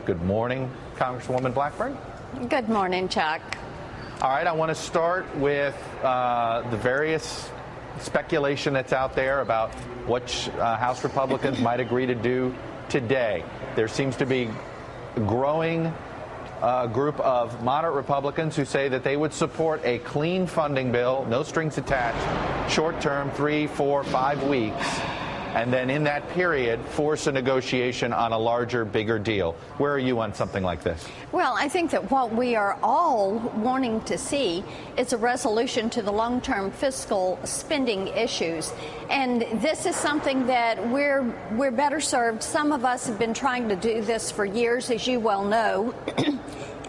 Good morning, Congresswoman Blackburn. Good morning, Chuck. All right, I want to start with the various speculation that's out there about what House Republicans might agree to do today. There seems to be a growing group of moderate Republicans who say that they would support a clean funding bill, no strings attached, short term, 3, 4, 5 weeks, and then in that period force a negotiation on a larger, bigger deal. Where are you on something like this? Well, I think that what we are all wanting to see is a resolution to the long-term fiscal spending issues. And this is something that we're better served. Some of us have been trying to do this for years, as you well know.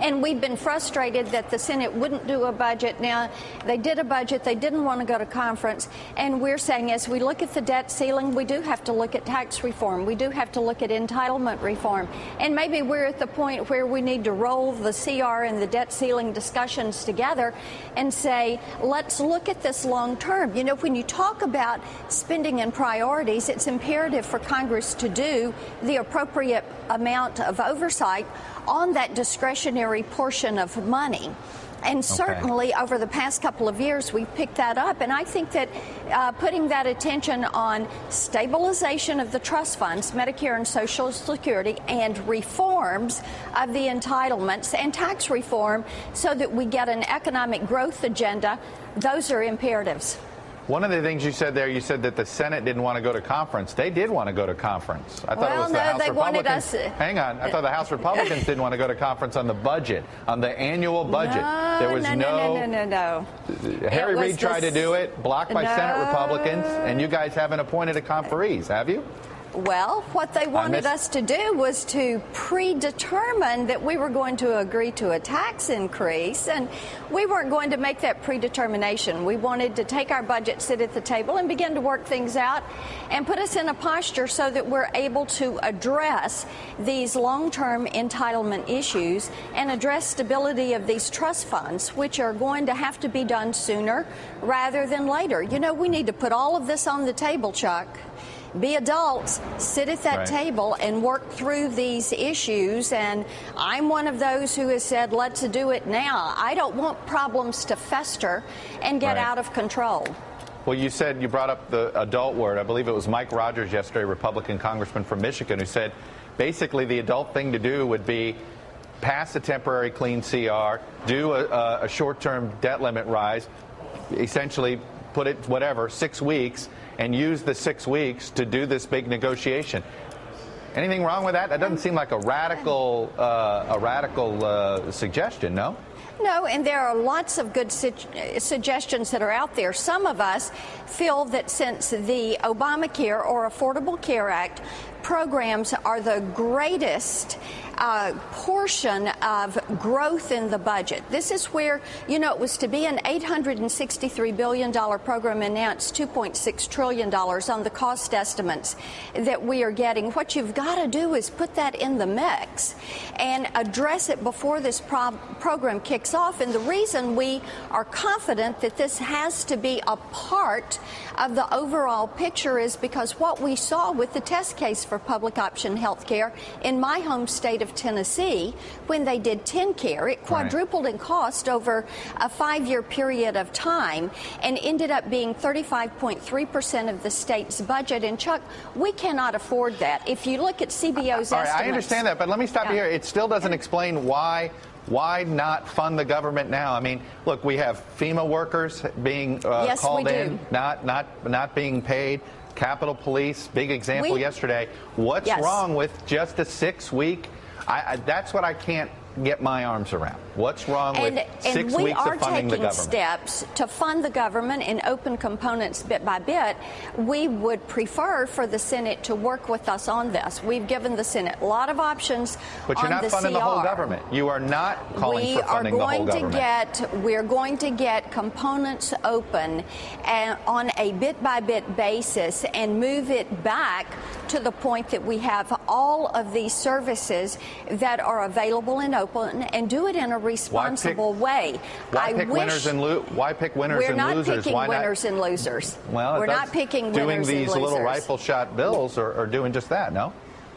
And we've been frustrated that the Senate wouldn't do a budget. Now, they did a budget. They didn't want to go to conference. And we're saying as we look at the debt ceiling, we do have to look at tax reform. We do have to look at entitlement reform. And maybe we're at the point where we need to roll the CR and the debt ceiling discussions together and say, let's look at this long term. You know, when you talk about spending and priorities, it's imperative for Congress to do the appropriate amount of oversight on that discretionary portion of money. And certainly over the past couple of years, we've picked that up. And I think that putting that attention on stabilization of the trust funds, Medicare and Social Security, and reforms of the entitlements and tax reform so that we get an economic growth agenda, those are imperatives. One of the things you said there, you said that the Senate didn't want to go to conference. They did want to go to conference. I thought it was the House Republicans. Hang on. I thought the House Republicans didn't want to go to conference on the budget, on the annual budget. There was no. Harry Reid tried to do it, blocked by Senate Republicans, and you guys haven't appointed a conferees, have you? Well, what they wanted us to do was to predetermine that we were going to agree to a tax increase, and we weren't going to make that predetermination. We wanted to take our budget, sit at the table, and begin to work things out and put us in a posture so that we're able to address these long-term entitlement issues and address stability of these trust funds, which are going to have to be done sooner rather than later. You know, we need to put all of this on the table, Chuck. Be adults, sit at that table and work through these issues. And I'm one of those who has said, let's do it now. I don't want problems to fester and get out of control. Well, you said, you brought up the adult word. I believe it was Mike Rogers yesterday, Republican congressman from Michigan, who said basically the adult thing to do would be pass a temporary clean CR, do a short-term debt limit rise, essentially put it, 6 weeks, and use the 6 weeks to do this big negotiation. Anything wrong with that? That doesn't seem like a radical suggestion, no? No, and there are lots of good suggestions that are out there. Some of us feel that since the Obamacare or Affordable Care Act programs are the greatest portion of growth in the budget. This is where, you know, it was to be an $863 billion program, and now it's $2.6 trillion on the cost estimates that we are getting. What you've got to do is put that in the mix and address it before this program kicks off. And the reason we are confident that this has to be a part of the overall picture is because what we saw with the test case for public option health care in my home state of Tennessee, when they did TennCare, it quadrupled in cost over a 5-year period of time and ended up being 35.3% of the state's budget. And Chuck, we cannot afford that. If you look at CBO's estimates. I understand that, but let me stop you here. It still doesn't explain why not fund the government now? I mean, look, we have FEMA workers being called in, not being paid. Capitol Police, big example yesterday. What's wrong with just a 6-week? That's what I can't get my arms around. What's wrong with 6 weeks of funding the government? We are taking steps to fund the government in open components bit by bit. We would prefer for the Senate to work with us on this. We've given the Senate a lot of options. But you're not funding the whole government. You are not calling for funding the whole government. We're going to get components open and on a bit by bit basis and move it back to the point that we have all of these services that are available and open, and do it in a responsible way. Why pick winners and losers? We're not picking winners and losers. Well, we're not picking winners and losers. Doing these little rifle shot bills or doing just that, no?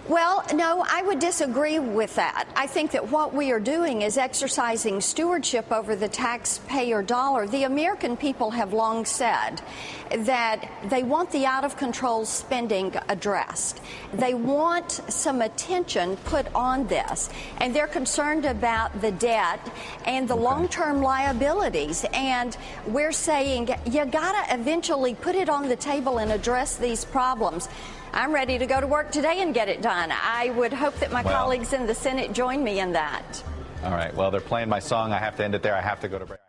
Well, no, I would disagree with that. I think that what we are doing is exercising stewardship over the taxpayer dollar. The American people have long said that they want the out-of-control spending addressed. They want some attention put on this, and they're concerned about the debt and the long-term liabilities. And we're saying you gotta eventually put it on the table and address these problems. I'm ready to go to work today and get it done. I would hope that my colleagues in the Senate join me in that. All right. Well, they're playing my song. I have to end it there. I have to go to break.